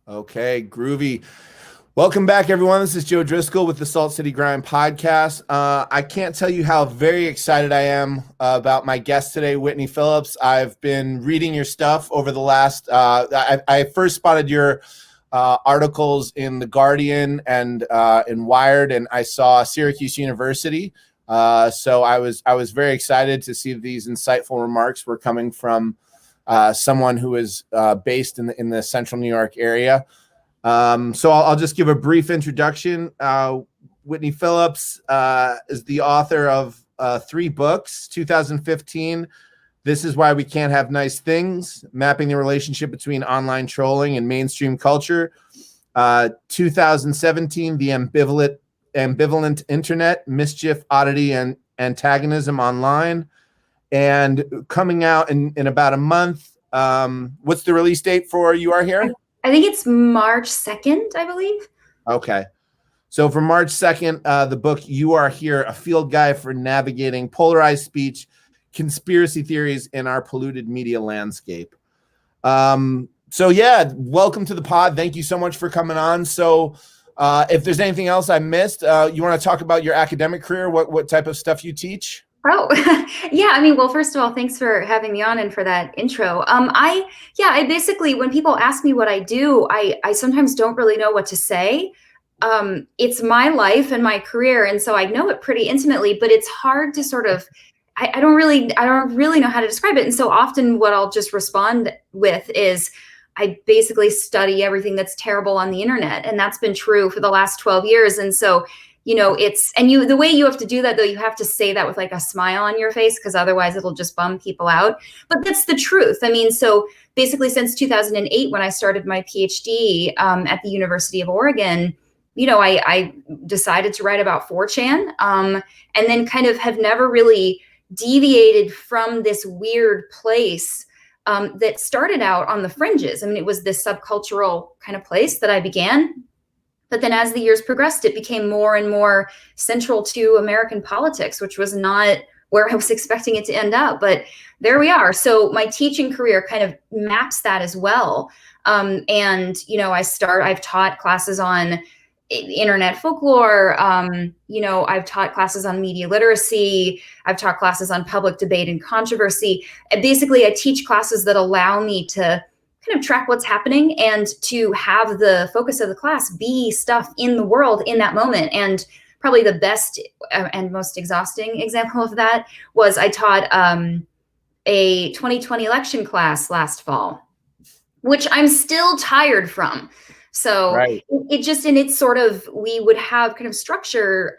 Okay, groovy. Welcome back, everyone. This is Joe Driscoll with the Salt City Grind podcast. I can't tell you how very excited I am about my guest today, Whitney Phillips. I've been reading your stuff over the last. I first spotted your articles in The Guardian and in Wired, and I saw Syracuse University. So I was very excited to see these insightful remarks were coming from someone who is based in the central New York area. So I'll just give a brief introduction. Whitney Phillips is the author of 3 books. 2015, This Is Why We Can't Have Nice Things, Mapping the Relationship Between Online Trolling and Mainstream Culture. 2017, The Ambivalent Internet, Mischief, Oddity, and Antagonism Online. And coming out in about a month, what's the release date for You Are Here? I think it's March 2nd, I believe. Okay. So for March 2nd, the book You Are Here, A Field Guide for Navigating Polarized Speech, Conspiracy Theories in Our Polluted Media Landscape. So yeah, welcome to the pod. Thank you so much for coming on. So if there's anything else I missed, you want to talk about your academic career, what type of stuff you teach? Oh, yeah. I mean, well, first of all, thanks for having me on and for that intro. I basically, when people ask me what I do, I sometimes don't really know what to say. It's my life and my career, and so I know it pretty intimately, but it's hard to sort of, I don't really know how to describe it. And so often what I'll just respond with is, I basically study everything that's terrible on the internet. And that's been true for the last 12 years. And so the way you have to do that, though, you have to say that with like a smile on your face, because otherwise it'll just bum people out. But that's the truth. I mean, so basically since 2008, when I started my PhD at the University of Oregon, I decided to write about 4chan, and then kind of have never really deviated from this weird place that started out on the fringes. I mean, it was this subcultural kind of place that I began. But then as the years progressed, it became more and more central to American politics, which was not where I was expecting it to end up. But there we are. So my teaching career kind of maps that as well. I've taught classes on internet folklore. I've taught classes on media literacy. I've taught classes on public debate and controversy. And basically, I teach classes that allow me to kind of track what's happening and to have the focus of the class be stuff in the world in that moment. And probably the best and most exhausting example of that was I taught a 2020 election class last fall, which I'm still tired from. So Right. we would have kind of structured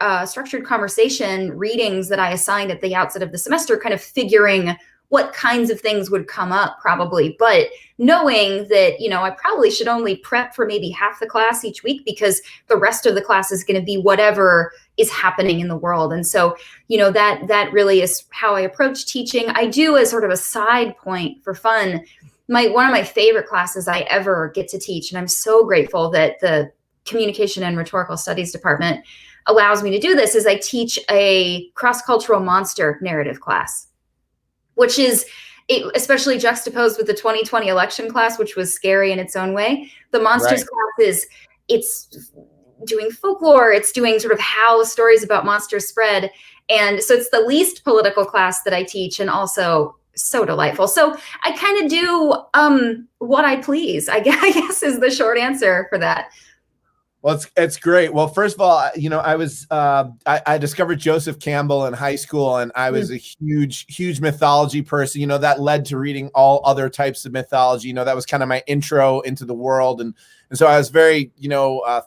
conversation readings that I assigned at the outset of the semester, kind of figuring what kinds of things would come up probably, but knowing that, I probably should only prep for maybe half the class each week, because the rest of the class is going to be whatever is happening in the world. And so, that really is how I approach teaching. I do, as sort of a side point for fun, one of my favorite classes I ever get to teach, and I'm so grateful that the Communication and Rhetorical Studies department allows me to do this, is I teach a cross-cultural monster narrative class, which is especially juxtaposed with the 2020 election class, which was scary in its own way. The monsters class it's doing folklore, it's doing sort of how stories about monsters spread. And so it's the least political class that I teach, and also so delightful. So I kind of do what I please, I guess is the short answer for that. Well, it's great. Well, first of all, I discovered Joseph Campbell in high school, and I was a huge mythology person. That led to reading all other types of mythology. That was kind of my intro into the world, and so I was very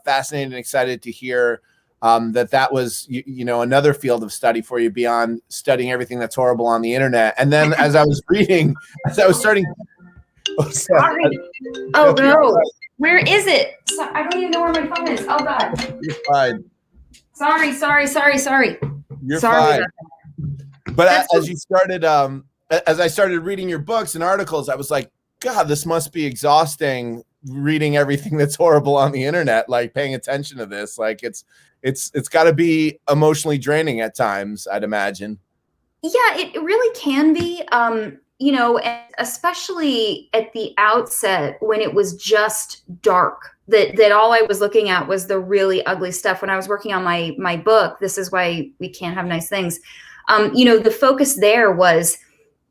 fascinated and excited to hear that was another field of study for you beyond studying everything that's horrible on the internet. And then as I was starting. Sorry. Oh no. Where is it? So, I don't even know where my phone is. Oh God. You're fine. Sorry. You're fine. But as I started reading your books and articles, I was like, God, this must be exhausting, reading everything that's horrible on the internet, like paying attention to this. Like it's got to be emotionally draining at times, I'd imagine. Yeah, it really can be. and especially at the outset when it was just dark, that all I was looking at was the really ugly stuff. When I was working on my book, This Is Why We Can't Have Nice Things, the focus there was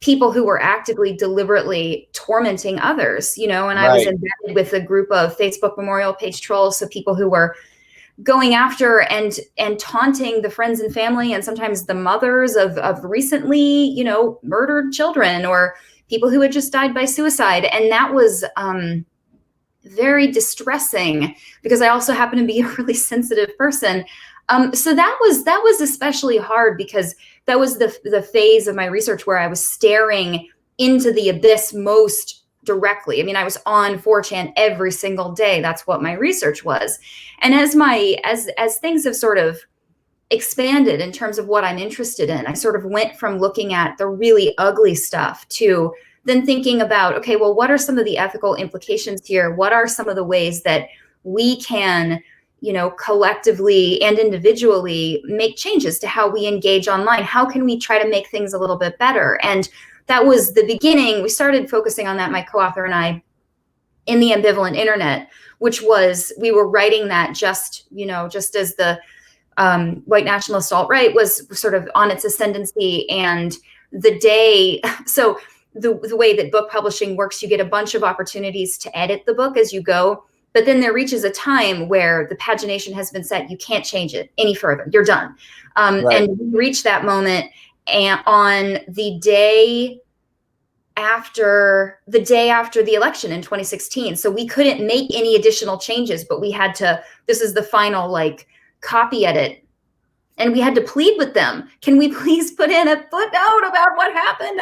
people who were actively, deliberately tormenting others, and I was Right. embedded with a group of Facebook memorial page trolls. So people who were going after and taunting the friends and family and sometimes the mothers of recently, murdered children, or people who had just died by suicide. And that was very distressing, because I also happen to be a really sensitive person. So that was especially hard, because that was the phase of my research where I was staring into the abyss most directly. I mean, I was on 4chan every single day. That's what my research was. And as things have sort of expanded in terms of what I'm interested in, I sort of went from looking at the really ugly stuff to then thinking about, okay, well, what are some of the ethical implications here? What are some of the ways that we can, collectively and individually make changes to how we engage online? How can we try to make things a little bit better? And that was the beginning. We started focusing on that, my co-author and I, in The Ambivalent Internet, which was, we were writing that just as the white nationalist alt-right was sort of on its ascendancy. And so the way that book publishing works, you get a bunch of opportunities to edit the book as you go. But then there reaches a time where the pagination has been set. You can't change it any further. You're done. Right. And we reached that moment, and on the day after the election in 2016. So we couldn't make any additional changes, but we had to, this is the final copy edit. And we had to plead with them. Can we please put in a footnote about what happened?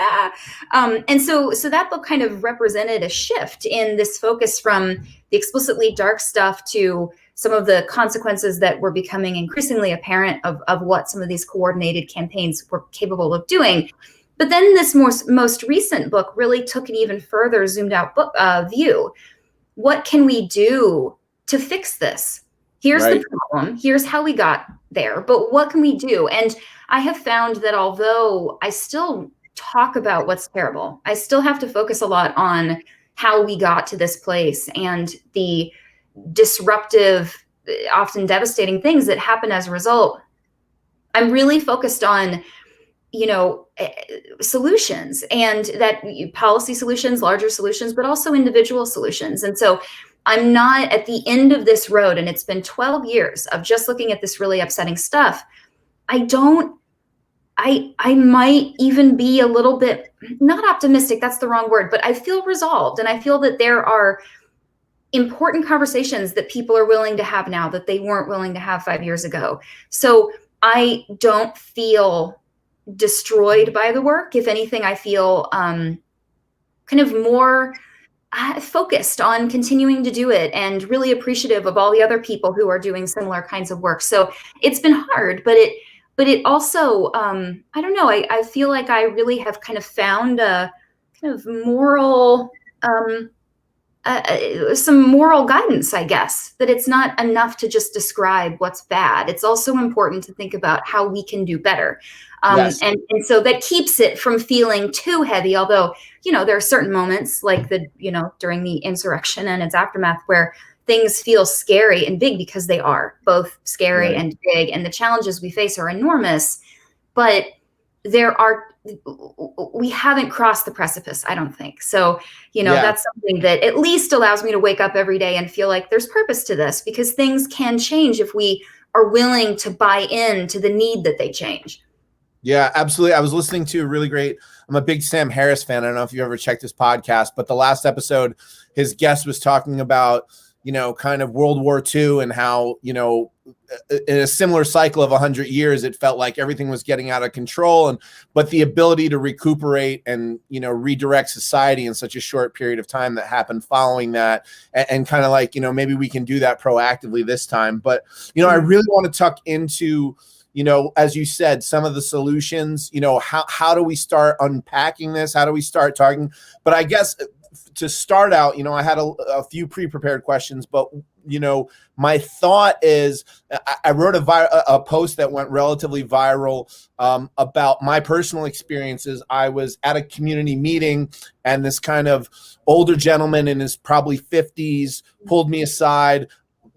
And so that book kind of represented a shift in this focus from the explicitly dark stuff to some of the consequences that were becoming increasingly apparent of what some of these coordinated campaigns were capable of doing. But then this most recent book really took an even further zoomed out view. What can we do to fix this? Here's Right. the problem. Here's how we got there. But what can we do? And I have found that although I still talk about what's terrible, I still have to focus a lot on how we got to this place and the disruptive, often devastating things that happen as a result. I'm really focused on solutions, and that policy solutions, larger solutions, but also individual solutions. And so I'm not at the end of this road, and it's been 12 years of just looking at this really upsetting stuff. I might even be a little bit, not optimistic, that's the wrong word, but I feel resolved. And I feel that there are important conversations that people are willing to have now that they weren't willing to have 5 years ago. So I don't feel destroyed by the work. If anything, I feel kind of more focused on continuing to do it, and really appreciative of all the other people who are doing similar kinds of work. So it's been hard, but it also, I don't know, I feel like I really have kind of found a kind of moral, some moral guidance, I guess, that it's not enough to just describe what's bad. It's also important to think about how we can do better. Yes. And so that keeps it from feeling too heavy. Although, there are certain moments like during the insurrection and its aftermath where things feel scary and big, because they are both scary Right. and big. And the challenges we face are enormous, but we haven't crossed the precipice, I don't think. So, that's something that at least allows me to wake up every day and feel like there's purpose to this, because things can change if we are willing to buy into the need that they change. Yeah, absolutely. I was listening to a really great, I'm a big Sam Harris fan. I don't know if you ever checked his podcast, but the last episode, his guest was talking about, kind of World War II, and how, in a similar cycle of 100 years, it felt like everything was getting out of control, but the ability to recuperate and, redirect society in such a short period of time that happened following that, and kind of like, maybe we can do that proactively this time. But, I really want to tuck into, as you said, some of the solutions, how do we start unpacking this? How do we start talking? But I guess to start out, I had a few pre-prepared questions, but my thought is I wrote a post that went relatively viral about my personal experiences. I was at a community meeting, and this kind of older gentleman in his probably 50s pulled me aside,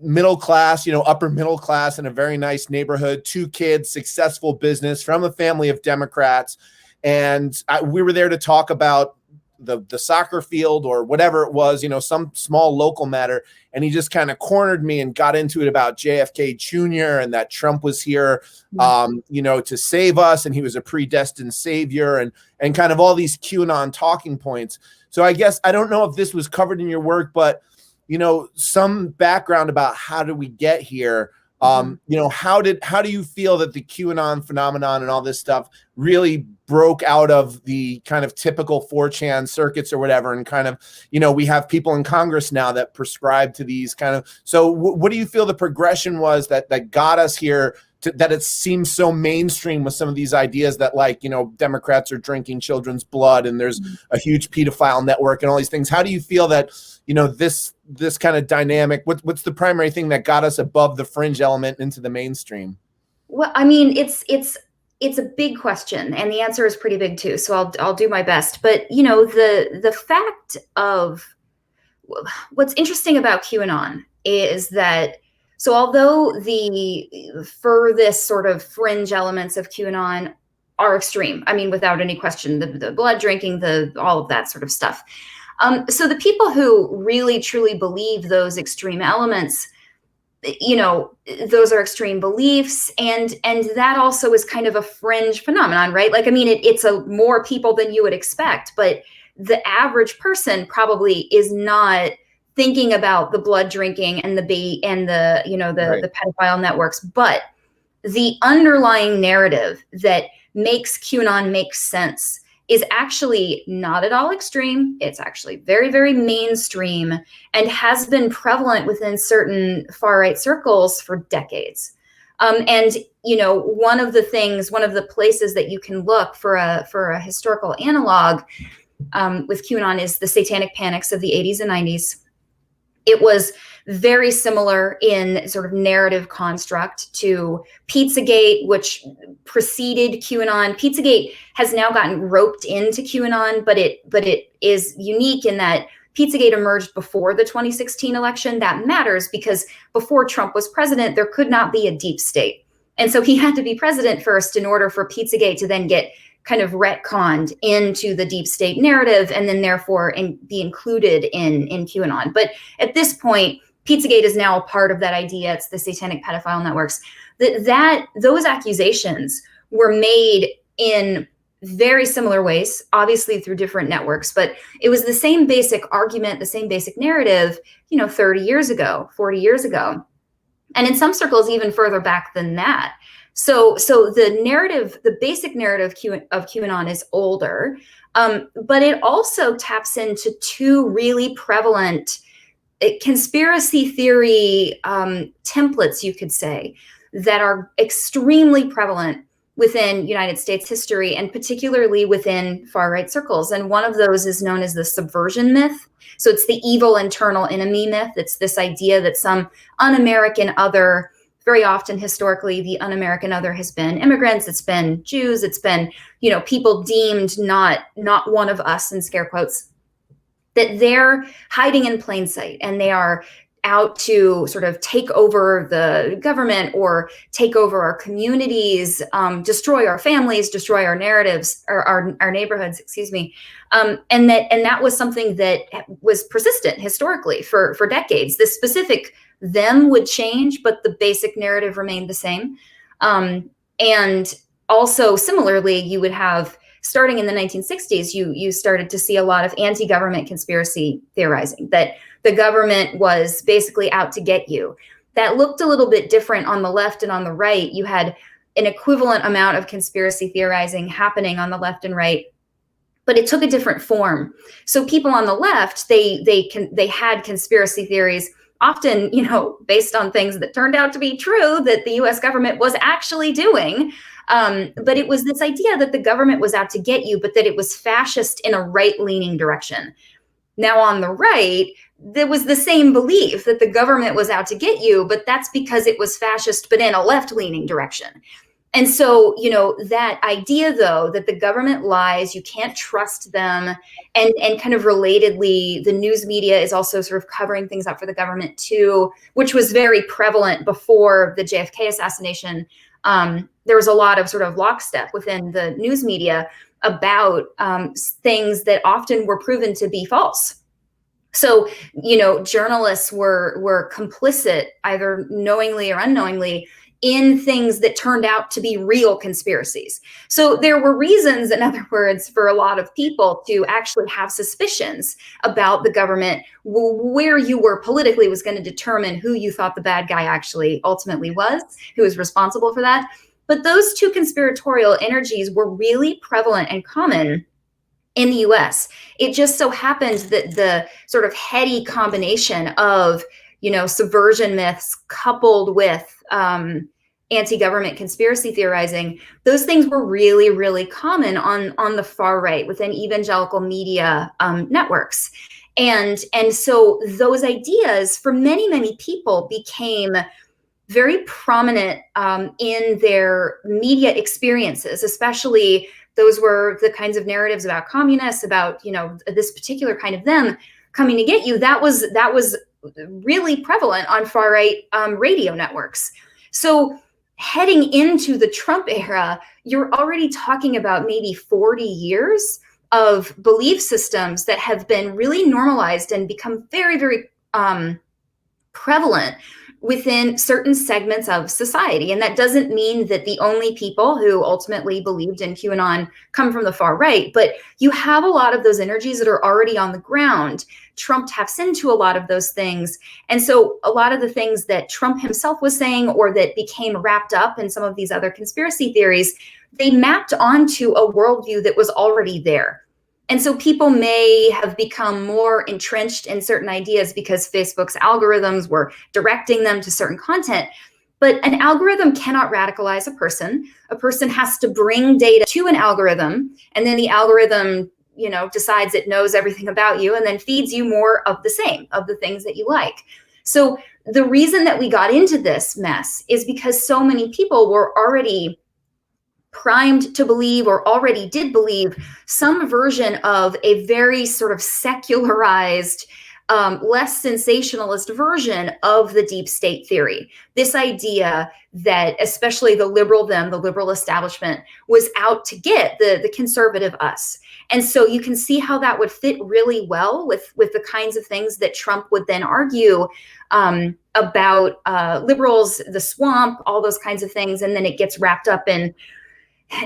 middle class, upper middle class in a very nice neighborhood, 2 kids, successful business from a family of Democrats. And we were there to talk about the soccer field or whatever it was, some small local matter. And he just kind of cornered me and got into it about JFK Jr. and that Trump was here, to save us. And he was a predestined savior and kind of all these QAnon talking points. So I guess, I don't know if this was covered in your work, but, some background about how did we get here? How do you feel that the QAnon phenomenon and all this stuff really broke out of the kind of typical 4chan circuits or whatever, and kind of, we have people in Congress now that prescribe to these kind of, so what do you feel the progression was that got us here, that it seems so mainstream with some of these ideas that, like, Democrats are drinking children's blood and there's a huge pedophile network and all these things? How do you feel that, this kind of dynamic, what's the primary thing that got us above the fringe element into the mainstream? Well, I mean, it's a big question, and the answer is pretty big too. So I'll do my best. But the fact of what's interesting about QAnon is that, so although the furthest sort of fringe elements of QAnon are extreme, I mean, without any question, the blood drinking, all of that sort of stuff. So the people who really truly believe those extreme elements, those are extreme beliefs, and that also is kind of a fringe phenomenon, right? Like, I mean, it's more people than you would expect, but the average person probably is not thinking about the blood drinking and the pedophile networks. But the underlying narrative that makes QAnon make sense is actually not at all extreme. It's actually very, very mainstream and has been prevalent within certain far-right circles for decades. And one of the places that you can look for a historical analog with QAnon is the satanic panics of the 80s and 90s. It was very similar in sort of narrative construct to Pizzagate, which preceded QAnon. Pizzagate has now gotten roped into QAnon, but it is unique in that Pizzagate emerged before the 2016 election. That matters because before Trump was president, there could not be a deep state. And so he had to be president first in order for Pizzagate to then get kind of retconned into the deep state narrative and then therefore be included in QAnon. But at this point, Pizzagate is now a part of that idea. It's the satanic pedophile networks. Those accusations were made in very similar ways, obviously through different networks, but it was the same basic argument, the same basic narrative, 30 years ago, 40 years ago. And in some circles, even further back than that. So the narrative, the basic narrative of QAnon is older, but it also taps into 2 really prevalent conspiracy theory templates, you could say, that are extremely prevalent within United States history and particularly within far-right circles. And one of those is known as the subversion myth. So it's the evil internal enemy myth. It's this idea that some un-American other, very often historically, the un-American other has been immigrants, it's been Jews, it's been, people deemed not one of us, in scare quotes, that they're hiding in plain sight and they are out to sort of take over the government or take over our communities, destroy our families, destroy our narratives, or our neighborhoods, excuse me. And that was something that was persistent historically for decades. This specific them would change, but the basic narrative remained the same. And also similarly, you would have, starting in the 1960s, you started to see a lot of anti-government conspiracy theorizing, that the government was basically out to get you. That looked a little bit different on the left and on the right. You had an equivalent amount of conspiracy theorizing happening on the left and right, but it took a different form. So people on the left, they had conspiracy theories, often, based on things that turned out to be true that the US government was actually doing. But it was this idea that the government was out to get you, but that it was fascist in a right-leaning direction. Now on the right, there was the same belief that the government was out to get you, but that's because it was fascist, but in a left-leaning direction. And so, that idea, though, that the government lies, you can't trust them, and kind of relatedly, the news media is also sort of covering things up for the government too, which was very prevalent before the JFK assassination. There was a lot of sort of lockstep within the news media about things that often were proven to be false. So, journalists were complicit, either knowingly or unknowingly, in things that turned out to be real conspiracies. So there were reasons, in other words, for a lot of people to actually have suspicions about the government. Where you were politically was going to determine who you thought the bad guy actually ultimately was, who was responsible for that. But those two conspiratorial energies were really prevalent and common in the US. It just so happened that the sort of heady combination of, subversion myths coupled with anti-government conspiracy theorizing, those things were really, really common on the far right within evangelical media networks. And so those ideas for many, many people became very prominent in their media experiences, especially those were the kinds of narratives about communists, about, this particular kind of them coming to get you. That was really prevalent on far right radio networks. So heading into the Trump era, you're already talking about maybe 40 years of belief systems that have been really normalized and become very, very prevalent within certain segments of society. And that doesn't mean that the only people who ultimately believed in QAnon come from the far right, but you have a lot of those energies that are already on the ground. Trump taps into a lot of those things. And so a lot of the things that Trump himself was saying, or that became wrapped up in some of these other conspiracy theories, they mapped onto a worldview that was already there. And so people may have become more entrenched in certain ideas because Facebook's algorithms were directing them to certain content. But an algorithm cannot radicalize a person. A person has to bring data to an algorithm, and then the algorithm, decides it knows everything about you and then feeds you more of the same, of the things that you like. So the reason that we got into this mess is because so many people were already primed to believe, or already did believe, some version of a very sort of secularized, less sensationalist version of the deep state theory. This idea that especially the liberal establishment, was out to get the conservative us. And so you can see how that would fit really well with the kinds of things that Trump would then argue about liberals, the swamp, all those kinds of things. And then it gets wrapped up in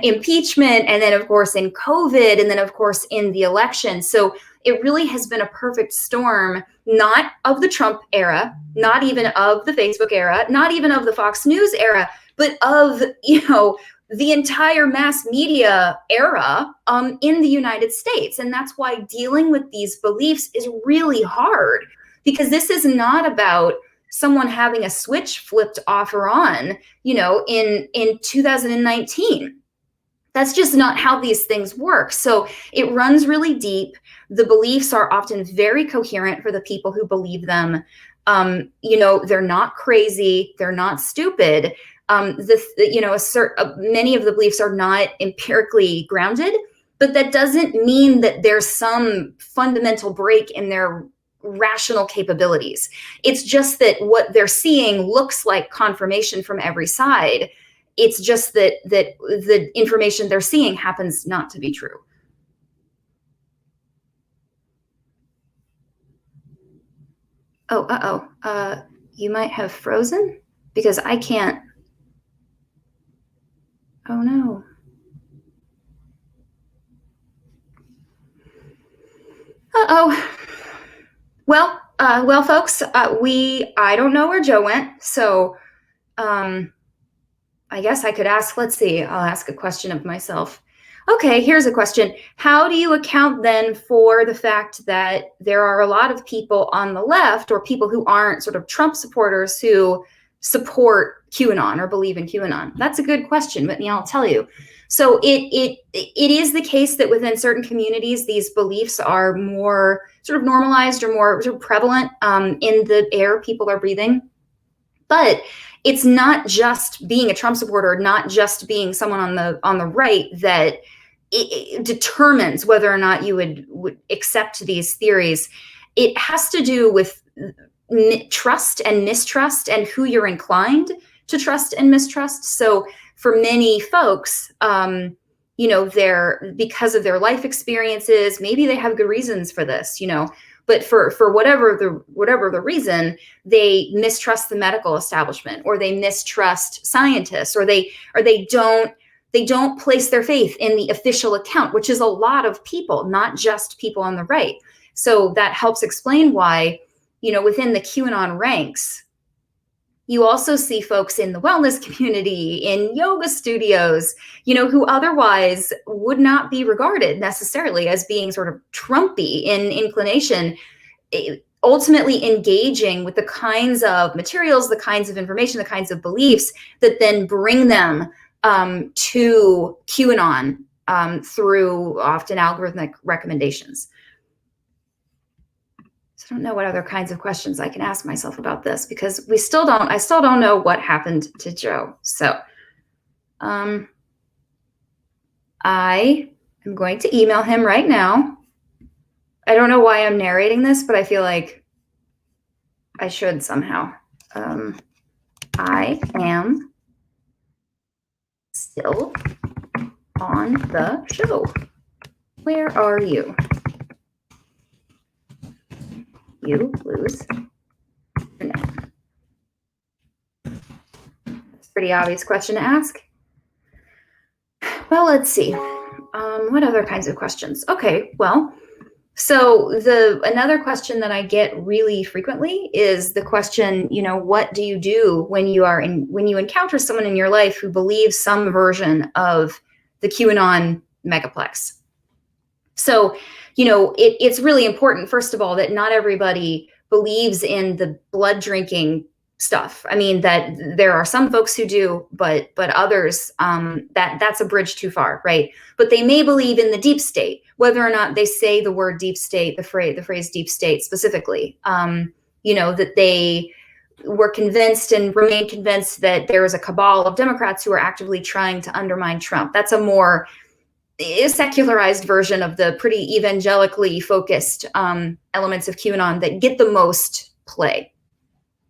impeachment, and then of course in COVID, and then of course in the election. So it really has been a perfect storm, not of the Trump era, not even of the Facebook era, not even of the Fox News era, but of, the entire mass media era in the United States. And that's why dealing with these beliefs is really hard, because this is not about someone having a switch flipped off or on, in 2019. That's just not how these things work. So it runs really deep. The beliefs are often very coherent for the people who believe them. They're not crazy. They're not stupid. Many of the beliefs are not empirically grounded, but that doesn't mean that there's some fundamental break in their rational capabilities. It's just that what they're seeing looks like confirmation from every side. It's just that the information they're seeing happens not to be true. Oh, you might have frozen because I can't. Oh no. Well, folks, I don't know where Joe went, so I guess I could ask, let's see, I'll ask a question of myself. Okay, here's a question. How do you account then for the fact that there are a lot of people on the left, or people who aren't sort of Trump supporters, who support QAnon or believe in QAnon? That's a good question, Whitney, I'll tell you. So it is the case that within certain communities, these beliefs are more sort of normalized or more sort of prevalent in the air people are breathing. But it's not just being a Trump supporter, not just being someone on the right that it determines whether or not you would accept these theories. It has to do with trust and mistrust and who you're inclined to trust and mistrust. So for many folks, they're, because of their life experiences, maybe they have good reasons for this, but for whatever the reason, they mistrust the medical establishment, or they mistrust scientists, or they don't place their faith in the official account, which is a lot of people, not just people on the right. So that helps explain why, within the QAnon ranks, you also see folks in the wellness community, in yoga studios, who otherwise would not be regarded necessarily as being sort of Trumpy in inclination, ultimately engaging with the kinds of materials, the kinds of information, the kinds of beliefs that then bring them to QAnon through often algorithmic recommendations. So I don't know what other kinds of questions I can ask myself about this, because I still don't know what happened to Joe. So I am going to email him right now. I don't know why I'm narrating this, but I feel like I should somehow. I am still on the show. Where are you? You lose your name. It's a pretty obvious question to ask. Well, let's see. What other kinds of questions? Okay, well, so another question that I get really frequently is the question, what do you do when you encounter someone in your life who believes some version of the QAnon megaplex? So, it's really important, first of all, that not everybody believes in the blood drinking stuff. I mean, that there are some folks who do, but others, that's a bridge too far, right? But they may believe in the deep state, whether or not they say the word deep state, the phrase deep state specifically, that they were convinced and remain convinced that there is a cabal of Democrats who are actively trying to undermine Trump. That's a more secularized version of the pretty evangelically focused elements of QAnon that get the most play.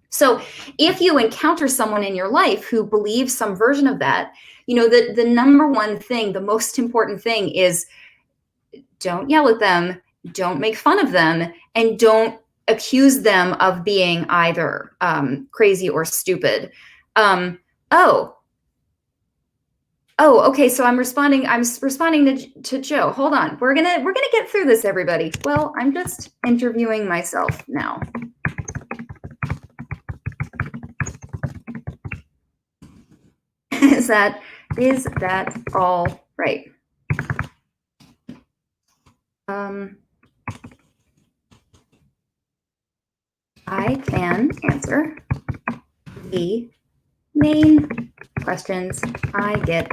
So if you encounter someone in your life who believes some version of that, the number one thing, the most important thing is don't yell at them, don't make fun of them, and don't accuse them of being either crazy or stupid. Okay, so I'm responding to Joe. Hold on. We're gonna get through this, everybody. Well, I'm just interviewing myself now. Is that all right? I can answer the main questions I get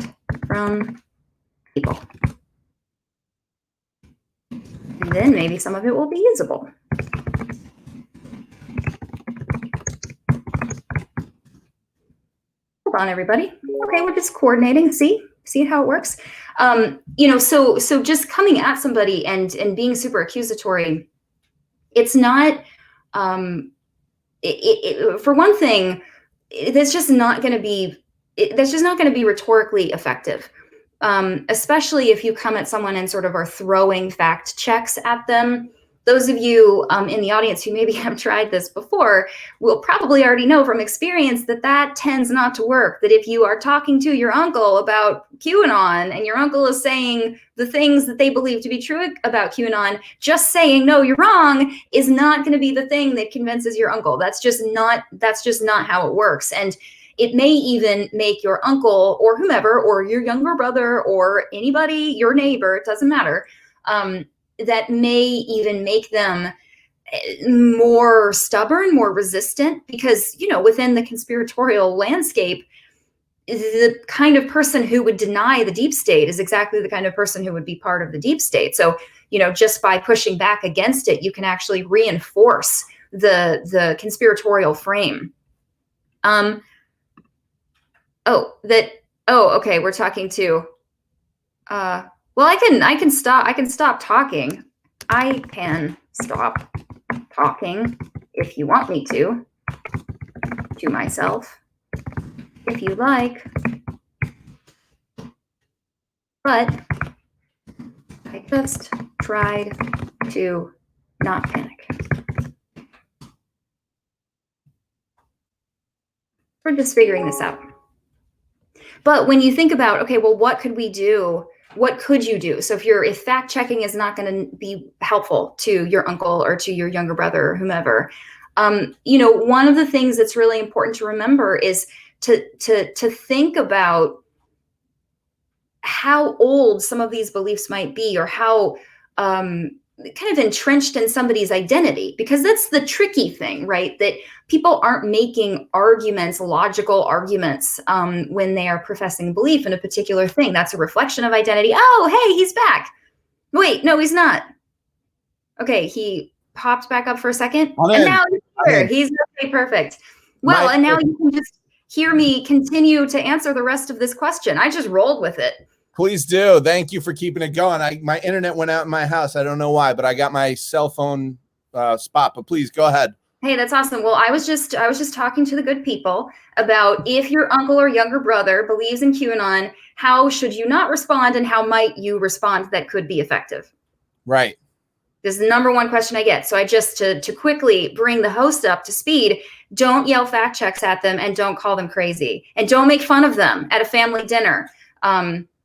from people. And then maybe some of it will be usable. Hold on, everybody. Okay, we're just coordinating. See how it works? So just coming at somebody and being super accusatory, it's not, for one thing, that's just not going to be rhetorically effective, especially if you come at someone and sort of are throwing fact checks at them. Those of you in the audience who maybe have tried this before will probably already know from experience that tends not to work. That if you are talking to your uncle about QAnon and your uncle is saying the things that they believe to be true about QAnon, just saying, no, you're wrong, is not going to be the thing that convinces your uncle. That's just not how it works. And it may even make your uncle or whomever, or your younger brother or anybody, your neighbor, it doesn't matter, that may even make them more stubborn, more resistant, because, within the conspiratorial landscape, the kind of person who would deny the deep state is exactly the kind of person who would be part of the deep state. So, just by pushing back against it, you can actually reinforce the conspiratorial frame. Okay, we're talking to, well, I can stop talking. I can stop talking if you want me to myself, if you like, but I just tried to not panic. We're just figuring this out. But when you think about, okay, well, what could we do? What could you do? So if fact checking is not going to be helpful to your uncle or to your younger brother or whomever, one of the things that's really important to remember is to think about how old some of these beliefs might be, or how kind of entrenched in somebody's identity, because that's the tricky thing, right? That people aren't making logical arguments when they are professing belief in a particular thing. That's a reflection of identity. Oh, hey, he's back. Wait, no, he's not. Okay, he popped back up for a second, and now he's here. He's okay, perfect. Well, and now you can just hear me continue to answer the rest of this question. I just rolled with it. Please do. Thank you for keeping it going. My internet went out in my house. I don't know why, but I got my cell phone spot. But please go ahead. Hey, that's awesome. Well, I was just talking to the good people about, if your uncle or younger brother believes in QAnon, how should you not respond, and how might you respond that could be effective? Right. This is the number one question I get. So I just, to quickly bring the host up to speed, don't yell fact checks at them, and don't call them crazy, and don't make fun of them at a family dinner.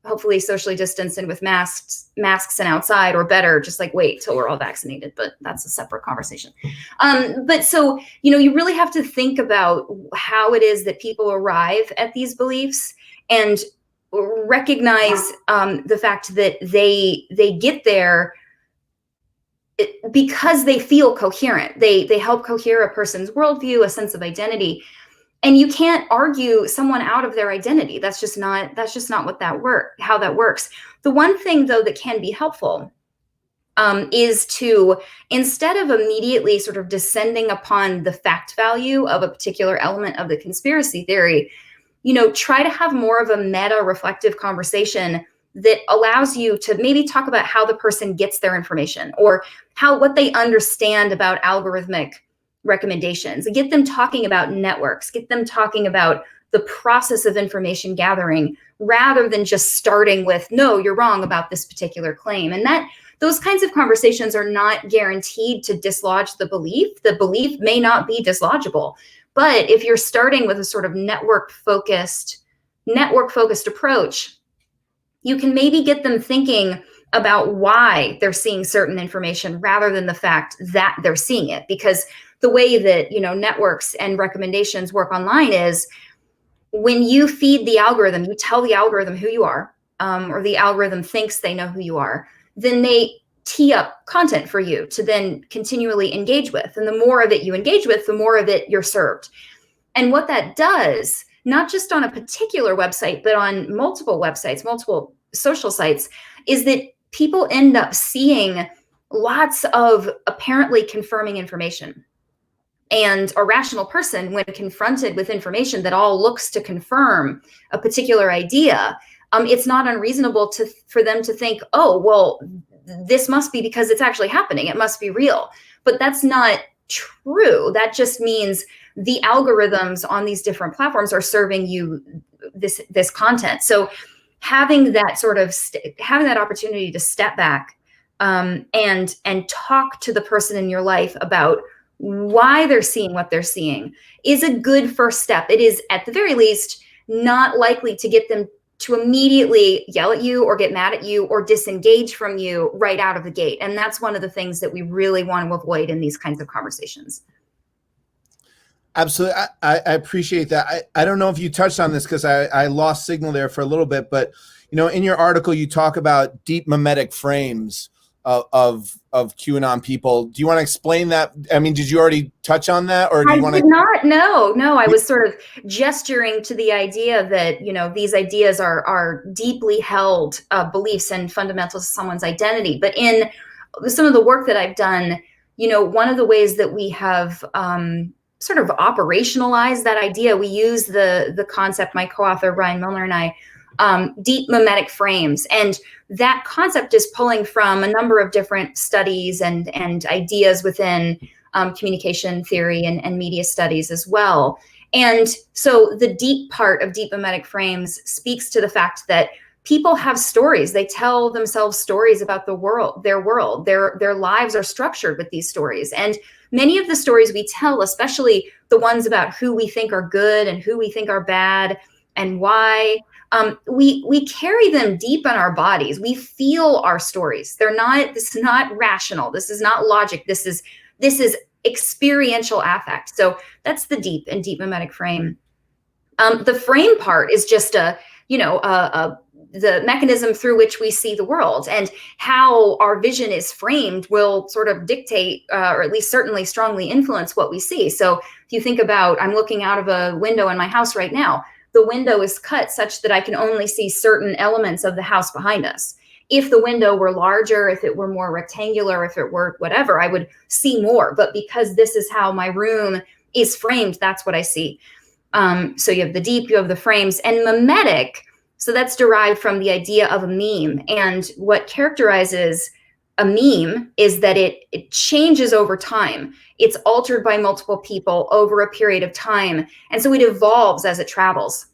Hopefully socially distanced and with masks and outside, or better, just like wait till we're all vaccinated, but that's a separate conversation. But so, you really have to think about how it is that people arrive at these beliefs, and recognize the fact that they get there because they feel coherent. They help cohere a person's worldview, a sense of identity. And you can't argue someone out of their identity. That's just not how that works. The one thing, though, that can be helpful is to, instead of immediately sort of descending upon the fact value of a particular element of the conspiracy theory, try to have more of a meta-reflective conversation that allows you to maybe talk about how the person gets their information, or what they understand about algorithmic recommendations, and get them talking about networks, get them talking about the process of information gathering, rather than just starting with, no, you're wrong about this particular claim. And those kinds of conversations are not guaranteed to dislodge the belief. The belief may not be dislodgeable, but if you're starting with a sort of network focused approach, you can maybe get them thinking about why they're seeing certain information, rather than the fact that they're seeing it. Because the way that, networks and recommendations work online is, when you feed the algorithm, you tell the algorithm who you are, or the algorithm thinks they know who you are, then they tee up content for you to then continually engage with. And the more of it you engage with, the more of it you're served. And what that does, not just on a particular website, but on multiple websites, multiple social sites, is that people end up seeing lots of apparently confirming information. And a rational person, when confronted with information that all looks to confirm a particular idea, it's not unreasonable for them to think, oh, well, this must be because it's actually happening. It must be real. But that's not true. That just means the algorithms on these different platforms are serving you this content. So having that having that opportunity to step back and talk to the person in your life about why they're seeing what they're seeing is a good first step. It is, at the very least, not likely to get them to immediately yell at you or get mad at you or disengage from you right out of the gate. And that's one of the things that we really want to avoid in these kinds of conversations. Absolutely. I appreciate that. I don't know if you touched on this, because I lost signal there for a little bit, but in your article, you talk about deep memetic frames of of QAnon people. Do you want to explain that? I mean, did you already touch on that, or do you want to? I did not. No. I was sort of gesturing to the idea that, these ideas are deeply held beliefs and fundamental to someone's identity. But in some of the work that I've done, one of the ways that we have sort of operationalized that idea, we use the concept, my co-author Brian Milner and I, deep memetic frames. And that concept is pulling from a number of different studies and ideas within communication theory and media studies as well. And so the deep part of deep memetic frames speaks to the fact that people have stories. They tell themselves stories about the world, their lives are structured with these stories. And many of the stories we tell, especially the ones about who we think are good and who we think are bad and why, we carry them deep in our bodies. We feel our stories. This is not rational. This is not logic. This is experiential affect. So that's the deep and deep memetic frame. The frame part is just the mechanism through which we see the world, and how our vision is framed will sort of dictate, or at least certainly strongly influence what we see. So if you think about, I'm looking out of a window in my house right now, the window is cut such that I can only see certain elements of the house behind us. If the window were larger, if it were more rectangular, if it were whatever, I would see more. But because this is how my room is framed, that's what I see. So you have the deep, you have the frames, and memetic. So that's derived from the idea of a meme. And what characterizes a meme is that it changes over time. It's altered by multiple people over a period of time. And so it evolves as it travels.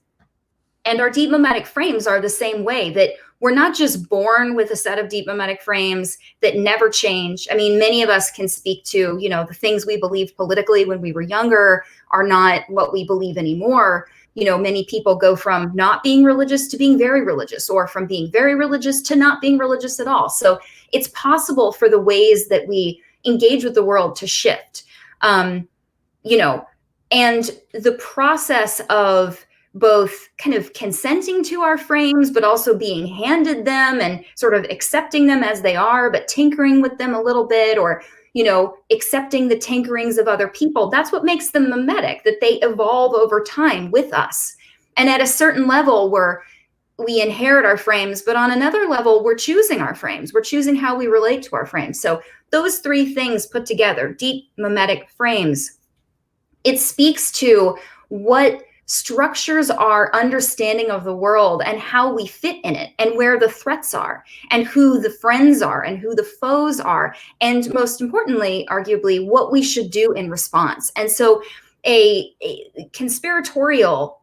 And our deep memetic frames are the same way, that we're not just born with a set of deep memetic frames that never change. I mean, many of us can speak to, the things we believed politically when we were younger are not what we believe anymore. Many people go from not being religious to being very religious, or from being very religious to not being religious at all. So it's possible for the ways that we engage with the world to shift, and the process of both kind of consenting to our frames, but also being handed them and sort of accepting them as they are, but tinkering with them a little bit, or accepting the tinkerings of other people. That's what makes them memetic, that they evolve over time with us. And at a certain level, we inherit our frames, but on another level, we're choosing our frames. We're choosing how we relate to our frames. So those three things put together, deep memetic frames, it speaks to what structures our understanding of the world and how we fit in it, and where the threats are, and who the friends are, and who the foes are, and most importantly, arguably, what we should do in response. And so a conspiratorial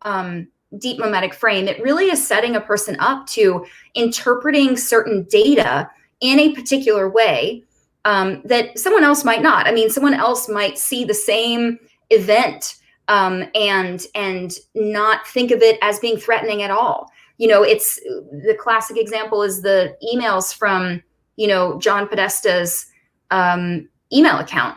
deep memetic frame, it really is setting a person up to interpreting certain data in a particular way that someone else might not. I mean, someone else might see the same event and not think of it as being threatening at all. It's the classic example is the emails from, John Podesta's email account,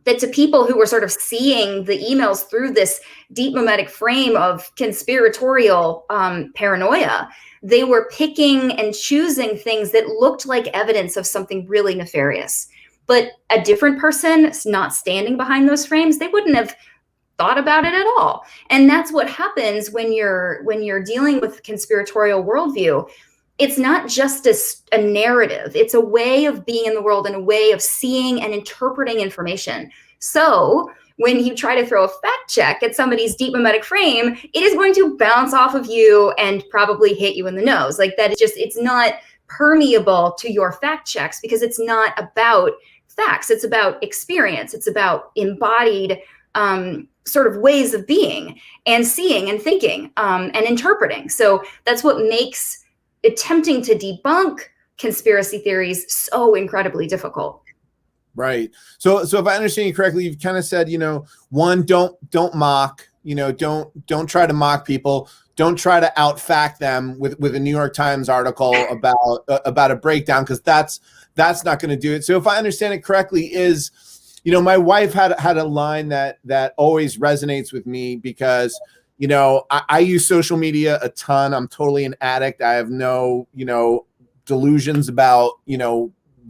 that to people who were sort of seeing the emails through this deep memetic frame of conspiratorial paranoia, they were picking and choosing things that looked like evidence of something really nefarious. But a different person not standing behind those frames, they wouldn't have thought about it at all. And that's what happens when you're dealing with conspiratorial worldview. It's not just a narrative. It's a way of being in the world and a way of seeing and interpreting information. So when you try to throw a fact check at somebody's deep memetic frame, it is going to bounce off of you and probably hit you in the nose. Like that, it's not permeable to your fact checks, because it's not about facts. It's about experience. It's about embodied sort of ways of being and seeing and thinking and interpreting. So that's what makes attempting to debunk conspiracy theories so incredibly difficult. Right. So if I understand you correctly, you've kind of said, one, don't mock, don't try to mock people. Don't try to out fact them with a New York Times article about a breakdown, because that's not going to do it. So if I understand it correctly, is my wife had a line that always resonates with me, because, I use social media a ton. I'm totally an addict. I have no, delusions about,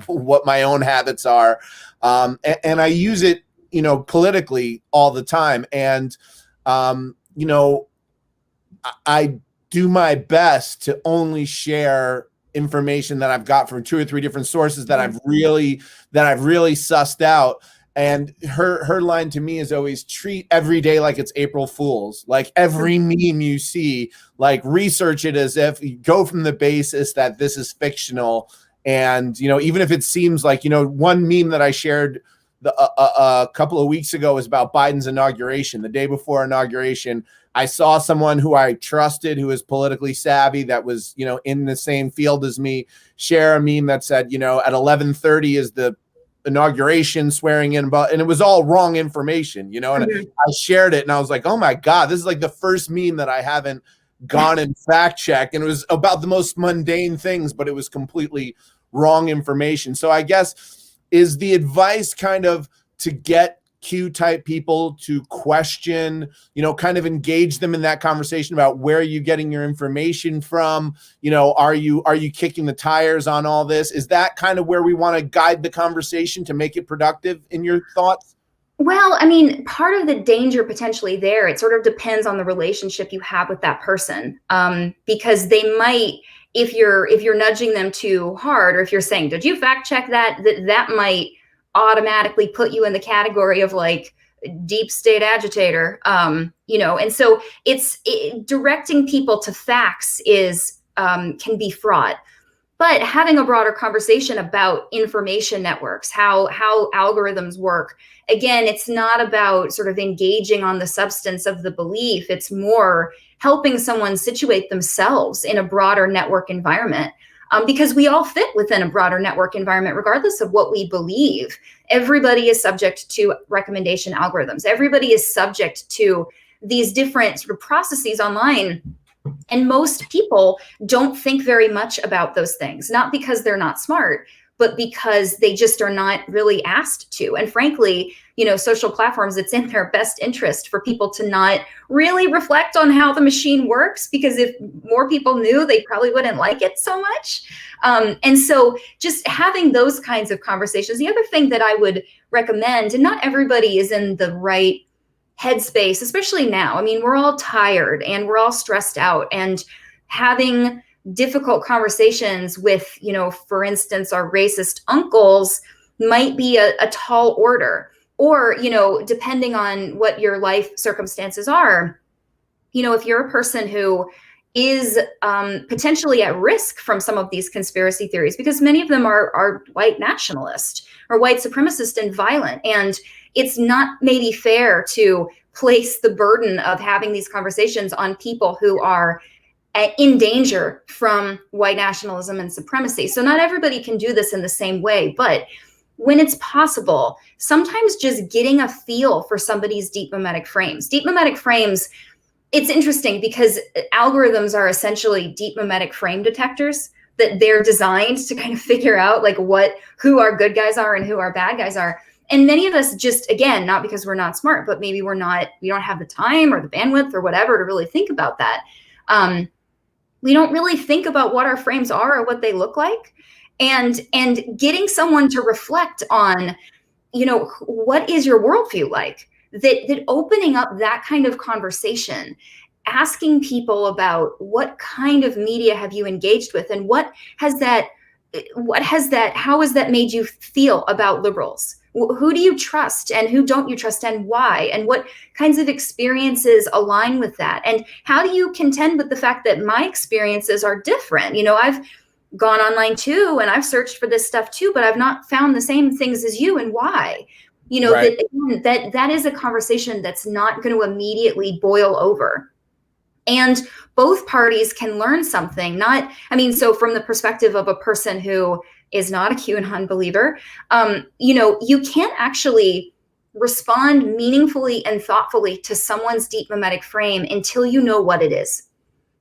what my own habits are. And I use it, politically all the time. And, I do my best to only share information that I've got from 2 or 3 different sources that I've really sussed out. And her line to me is always treat every day like it's April Fool's. Like every meme you see, like research it as if you go from the basis that this is fictional. And, even if it seems like, one meme that I shared a couple of weeks ago was about Biden's inauguration. The day before inauguration, I saw someone who I trusted, who is politically savvy, that was, in the same field as me, share a meme that said, at 11:30 is the inauguration swearing in, and it was all wrong information, and I shared it and I was like, oh my God, this is like the first meme that I haven't gone and fact checked. And it was about the most mundane things, but it was completely wrong information. So I guess is the advice kind of to get Q type people to question, kind of engage them in that conversation about where are you getting your information from? Are you kicking the tires on all this? Is that kind of where we want to guide the conversation to make it productive in your thoughts? Well, I mean, part of the danger potentially there, it sort of depends on the relationship you have with that person. Because they might, if you're nudging them too hard, or if you're saying, did you fact check that might automatically put you in the category of like deep state agitator. And so directing people to facts can be fraught. But having a broader conversation about information networks, how algorithms work, again, it's not about sort of engaging on the substance of the belief. It's more helping someone situate themselves in a broader network environment. Because we all fit within a broader network environment, regardless of what we believe. Everybody is subject to recommendation algorithms. Everybody is subject to these different sort of processes online. And most people don't think very much about those things, not because they're not smart, but because they just are not really asked to. And frankly, social platforms, it's in their best interest for people to not really reflect on how the machine works, because if more people knew, they probably wouldn't like it so much. And so just having those kinds of conversations. The other thing that I would recommend, and not everybody is in the right headspace, especially now. I mean, we're all tired and we're all stressed out, and having difficult conversations with, for instance, our racist uncles might be a tall order. Or, depending on what your life circumstances are, if you're a person who is potentially at risk from some of these conspiracy theories, because many of them are white nationalist or white supremacist and violent. And it's not maybe fair to place the burden of having these conversations on people who are in danger from white nationalism and supremacy. So not everybody can do this in the same way, but when it's possible, sometimes just getting a feel for somebody's deep memetic frames. Deep memetic frames, it's interesting because algorithms are essentially deep memetic frame detectors, that they're designed to kind of figure out like who our good guys are and who our bad guys are. And many of us just, again, not because we're not smart, but maybe we don't have the time or the bandwidth or whatever to really think about that. We don't really think about what our frames are or what they look like. And getting someone to reflect on, what is your worldview like? That opening up that kind of conversation, asking people about what kind of media have you engaged with, and how has that made you feel about liberals? Who do you trust and who don't you trust, and why? And what kinds of experiences align with that? And how do you contend with the fact that my experiences are different? I've gone online too, and I've searched for this stuff too, but I've not found the same things as you, and why? Right. That is a conversation that's not going to immediately boil over. And both parties can learn something. So from the perspective of a person who is not a QAnon believer, you can't actually respond meaningfully and thoughtfully to someone's deep memetic frame until you know what it is.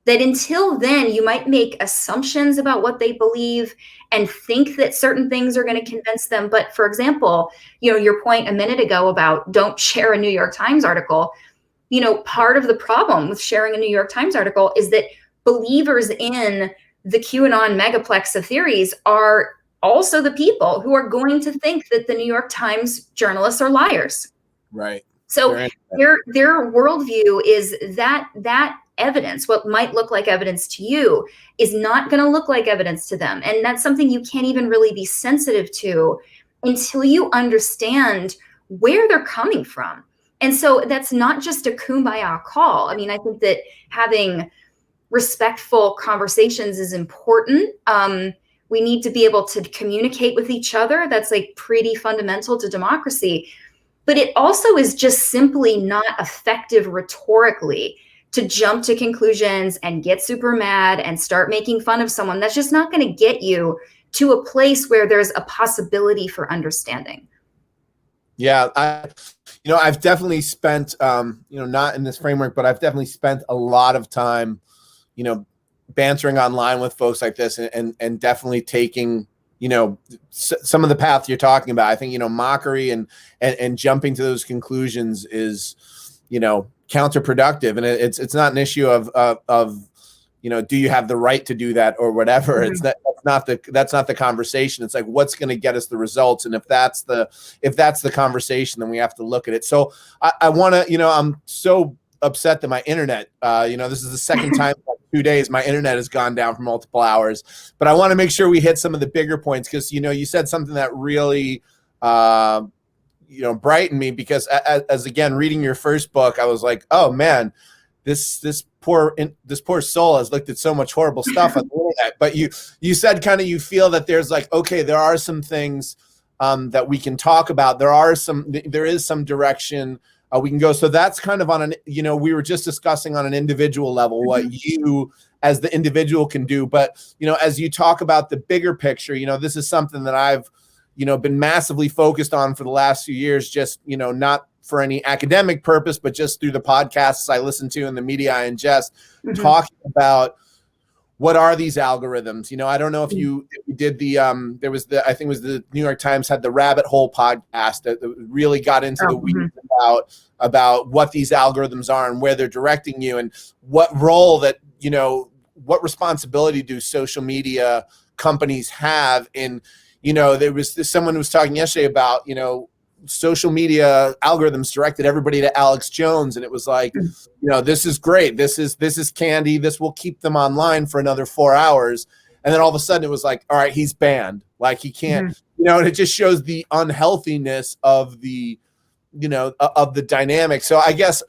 That until then, you might make assumptions about what they believe and think that certain things are going to convince them. But for example, your point a minute ago about don't share a New York Times article, part of the problem with sharing a New York Times article is that believers in the QAnon megaplex of theories are also the people who are going to think that the New York Times journalists are liars. Right. So their worldview is that evidence, what might look like evidence to you, is not going to look like evidence to them. And that's something you can't even really be sensitive to until you understand where they're coming from. And so that's not just a kumbaya call. I mean, I think that having respectful conversations is important. We need to be able to communicate with each other. That's like pretty fundamental to democracy. But it also is just simply not effective rhetorically to jump to conclusions and get super mad and start making fun of someone. That's just not going to get you to a place where there's a possibility for understanding. Yeah, I've definitely spent, not in this framework, but I've definitely spent a lot of time, bantering online with folks like this, and definitely taking, some of the paths you're talking about. I think, mockery and jumping to those conclusions is, counterproductive. And it's not an issue of do you have the right to do that or whatever. Mm-hmm. That's not the conversation. It's like, what's going to get us the results? And if that's the conversation, then we have to look at it. So I want to, I'm so upset that my internet, this is the second time in 2 days my internet has gone down for multiple hours, but I want to make sure we hit some of the bigger points, because, you said something that really, brightened me, because as again, reading your first book, I was like, oh man, this poor soul has looked at so much horrible stuff on the internet. But you said kind of, you feel that there's like, okay, there are some things that we can talk about. There is some direction we can go. So that's kind of on an, we were just discussing on an individual level what you as the individual can do. But, as you talk about the bigger picture, this is something that I've, been massively focused on for the last few years, just, not for any academic purpose, but just through the podcasts I listen to and the media I ingest, talking about what are these algorithms. I don't know if you did the, there was I think it was the New York Times had the Rabbit Hole podcast that really got into the weeds about what these algorithms are and where they're directing you, and what role that, what responsibility do social media companies have in, there was someone who was talking yesterday about, social media algorithms directed everybody to Alex Jones, and it was like, this is great, this is candy, this will keep them online for another 4 hours, and then all of a sudden it was like, all right, he's banned, like he can't, and it just shows the unhealthiness of the, of the dynamic. So I guess,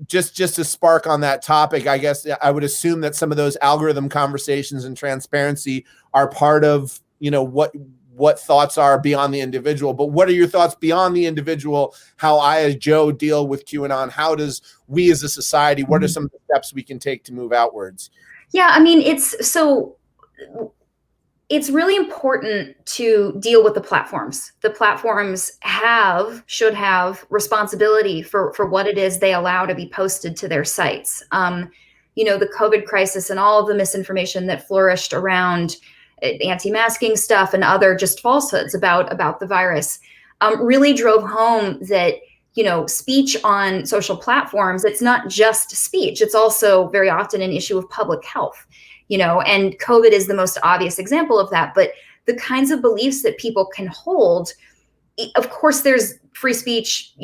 just to spark on that topic, I guess I would assume that some of those algorithm conversations and transparency are part of, what thoughts are beyond the individual. But what are your thoughts beyond the individual? How I as Joe deal with QAnon? How does we as a society, what are some of the steps we can take to move outwards? Yeah, I mean, it's really important to deal with the platforms. The platforms should have responsibility for what it is they allow to be posted to their sites. The COVID crisis and all of the misinformation that flourished around anti-masking stuff and other just falsehoods about the virus really drove home that, speech on social platforms, it's not just speech. It's also very often an issue of public health, and COVID is the most obvious example of that. But the kinds of beliefs that people can hold, of course, there's free speech,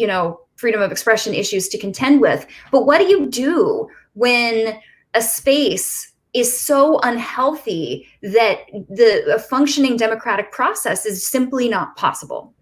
freedom of expression issues to contend with. But what do you do when a space is so unhealthy that a functioning democratic process is simply not possible?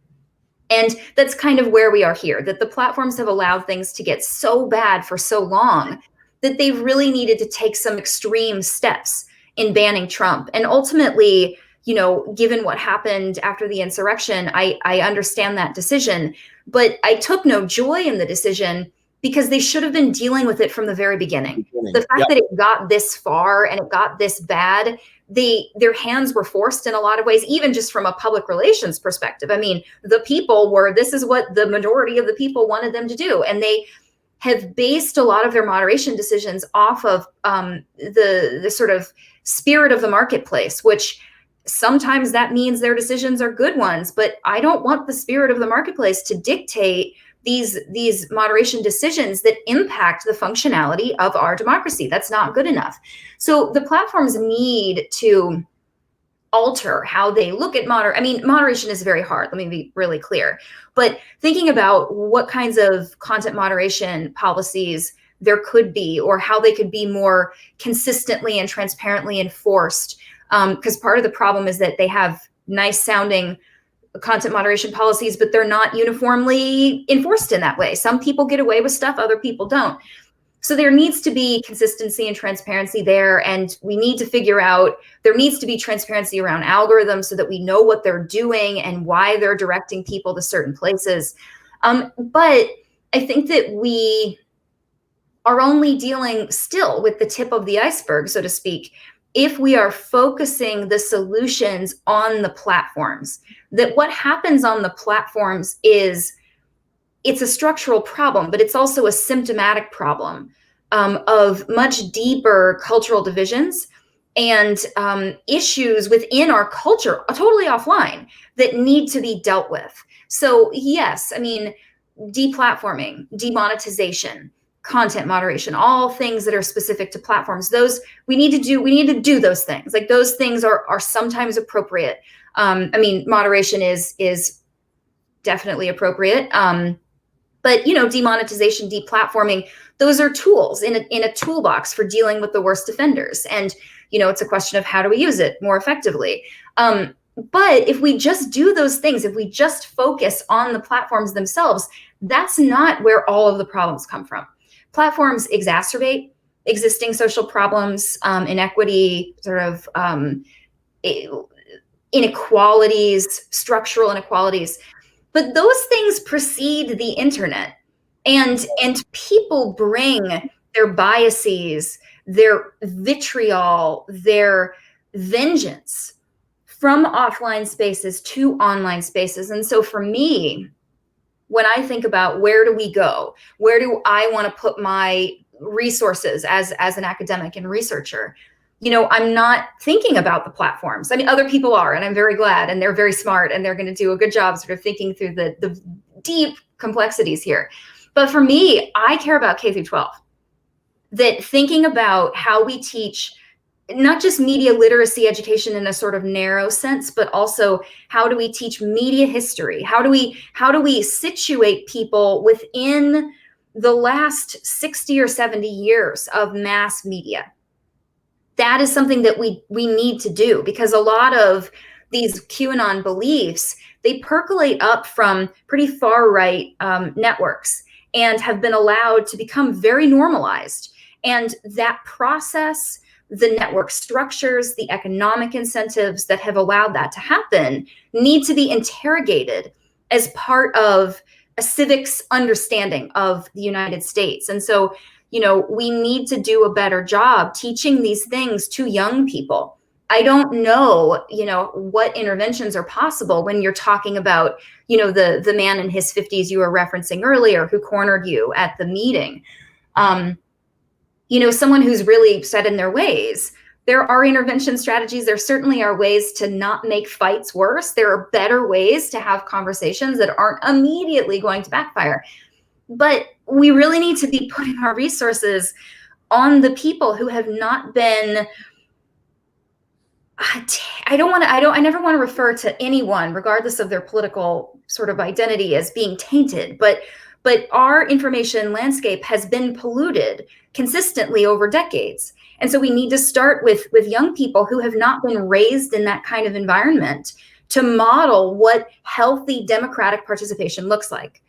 And that's kind of where we are here, that the platforms have allowed things to get so bad for so long that they've really needed to take some extreme steps in banning Trump. And ultimately, given what happened after the insurrection, I understand that decision, but I took no joy in the decision, because they should have been dealing with it from the very beginning. The fact that it got this far and it got this bad, their hands were forced in a lot of ways, even just from a public relations perspective. I mean, this is what the majority of the people wanted them to do. And they have based a lot of their moderation decisions off of the sort of spirit of the marketplace, which sometimes that means their decisions are good ones. But I don't want the spirit of the marketplace to dictate these moderation decisions that impact the functionality of our democracy. That's not good enough. So the platforms need to alter how they look at moderation is very hard. Let me be really clear. But thinking about what kinds of content moderation policies there could be, or how they could be more consistently and transparently enforced. Because part of the problem is that they have nice sounding content moderation policies, but they're not uniformly enforced in that way. Some people get away with stuff, other people don't. So there needs to be consistency and transparency there. And we need to figure out, there needs to be transparency around algorithms so that we know what they're doing and why they're directing people to certain places. But I think that we are only dealing still with the tip of the iceberg, so to speak, if we are focusing the solutions on the platforms. That what happens on the platforms is, it's a structural problem, but it's also a symptomatic problem of much deeper cultural divisions and issues within our culture, totally offline, that need to be dealt with. So yes, I mean, deplatforming, demonetization, content moderation, all things that are specific to platforms, those we need to do those things. Like, those things are sometimes appropriate. I mean, moderation is definitely appropriate. But demonetization, deplatforming, those are tools in a toolbox for dealing with the worst offenders. And it's a question of how do we use it more effectively. But if we just do those things, if we just focus on the platforms themselves, that's not where all of the problems come from. Platforms exacerbate existing social problems, inequity, sort of inequalities, structural inequalities. But those things precede the internet, and people bring their biases, their vitriol, their vengeance from offline spaces to online spaces. And so for me, when I think about where do we go, where do I want to put my resources as an academic and researcher, I'm not thinking about the platforms. I mean, other people are, and I'm very glad, and they're very smart, and they're going to do a good job sort of thinking through the deep complexities here. But for me, I care about K through 12. That thinking about how we teach not just media literacy education in a sort of narrow sense, but also how do we teach media history? How do we situate people within the last 60 or 70 years of mass media? That is something that we need to do, because a lot of these QAnon beliefs, they percolate up from pretty far right networks and have been allowed to become very normalized. And that process, the network structures, the economic incentives that have allowed that to happen need to be interrogated as part of a civics understanding of the United States. And so, we need to do a better job teaching these things to young people. I don't know, what interventions are possible when you're talking about, the man in his 50s you were referencing earlier who cornered you at the meeting. Someone who's really set in their ways. There are intervention strategies. There certainly are ways to not make fights worse. There are better ways to have conversations that aren't immediately going to backfire. But we really need to be putting our resources on the people who have not been, I never want to refer to anyone, regardless of their political sort of identity, as being tainted, but our information landscape has been polluted consistently over decades. And so we need to start with young people who have not been raised in that kind of environment to model what healthy democratic participation looks like,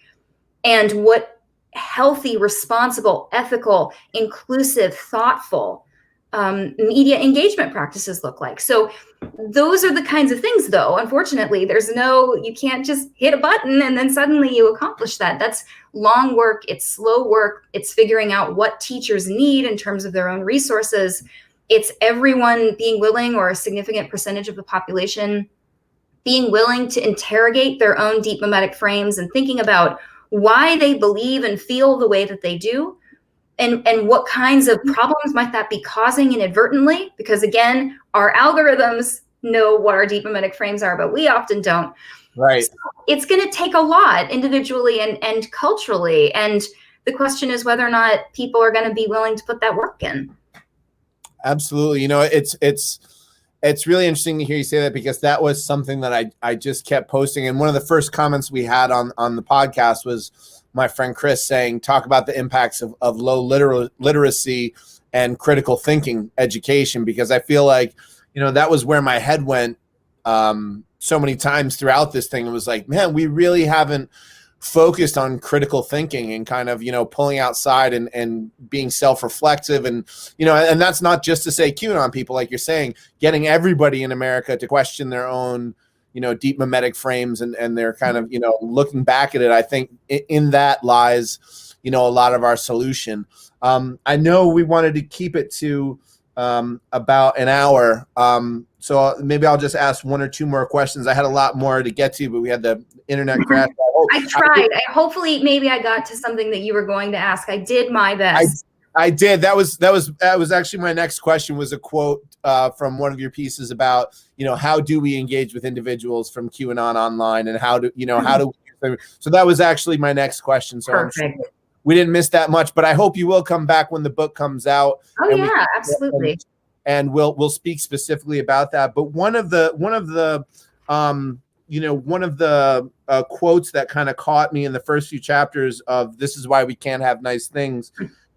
and what healthy, responsible, ethical, inclusive, thoughtful media engagement practices look like. So those are the kinds of things, though, unfortunately, you can't just hit a button and then suddenly you accomplish that. That's long work. It's slow work. It's figuring out what teachers need in terms of their own resources. It's everyone being willing, or a significant percentage of the population being willing to interrogate their own deep memetic frames and thinking about why they believe and feel the way that they do. And what kinds of problems might that be causing inadvertently? Because again, our algorithms know what our deep memetic frames are, but we often don't. Right. So it's going to take a lot individually and culturally. And the question is whether or not people are going to be willing to put that work in. Absolutely. It's really interesting to hear you say that, because that was something that I just kept posting. And one of the first comments we had on the podcast was my friend Chris saying, talk about the impacts of low literacy and critical thinking education, because I feel like, that was where my head went so many times throughout this thing. It was like, man, we really haven't focused on critical thinking and kind of, pulling outside and being self-reflexive. And, and that's not just to say QAnon people, like you're saying, getting everybody in America to question their own, deep memetic frames, and they're kind of, looking back at it. I think in that lies, a lot of our solution. I know we wanted to keep it to about an hour. So maybe I'll just ask one or two more questions. I had a lot more to get to, but we had the internet crash. I tried. Hopefully, maybe I got to something that you were going to ask. I did my best. I did. That was actually my next question, was a quote from one of your pieces about, how do we engage with individuals from QAnon online, and how do we, so that was actually my next question. So Perfect. I'm sure we didn't miss that much, but I hope you will come back when the book comes out. Oh yeah, absolutely. And we'll speak specifically about that. But one of the quotes that kind of caught me in the first few chapters of This Is Why We Can't Have Nice Things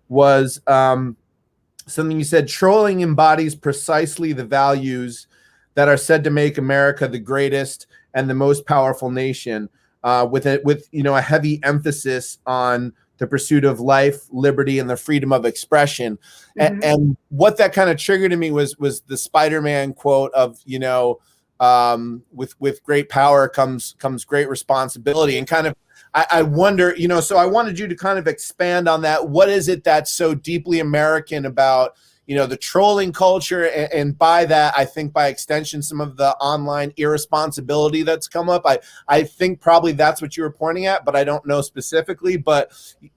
was something you said: trolling embodies precisely the values that are said to make America the greatest and the most powerful nation, with a heavy emphasis on the pursuit of life, liberty, and the freedom of expression. Mm-hmm. And what that kind of triggered in me was the Spider-Man quote of, with great power comes great responsibility. And kind of, I wonder, so I wanted you to kind of expand on that. What is it that's so deeply American about, the trolling culture, and by that, I think by extension, some of the online irresponsibility that's come up. I think probably that's what you were pointing at, but I don't know specifically. But,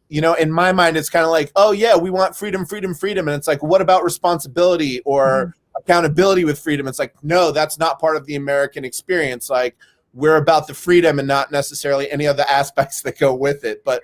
in my mind, it's kind of like, oh yeah, we want freedom, freedom, freedom. And it's like, what about responsibility or accountability with freedom? It's like, no, that's not part of the American experience. Like, we're about the freedom and not necessarily any other aspects that go with it. But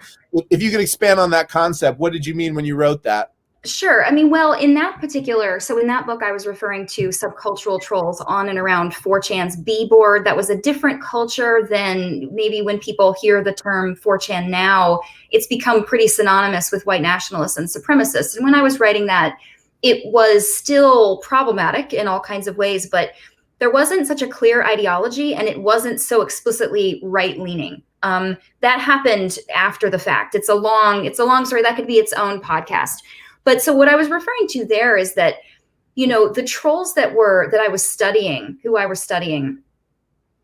if you could expand on that concept, what did you mean when you wrote that? Sure. I mean, well, in that book, I was referring to subcultural trolls on and around 4chan's B board. That was a different culture than maybe when people hear the term 4chan now. It's become pretty synonymous with white nationalists and supremacists. And when I was writing that, it was still problematic in all kinds of ways, but there wasn't such a clear ideology, and it wasn't so explicitly right-leaning. That happened after the fact. It's a long story. That could be its own podcast. But so what I was referring to there is that, the trolls that I was studying,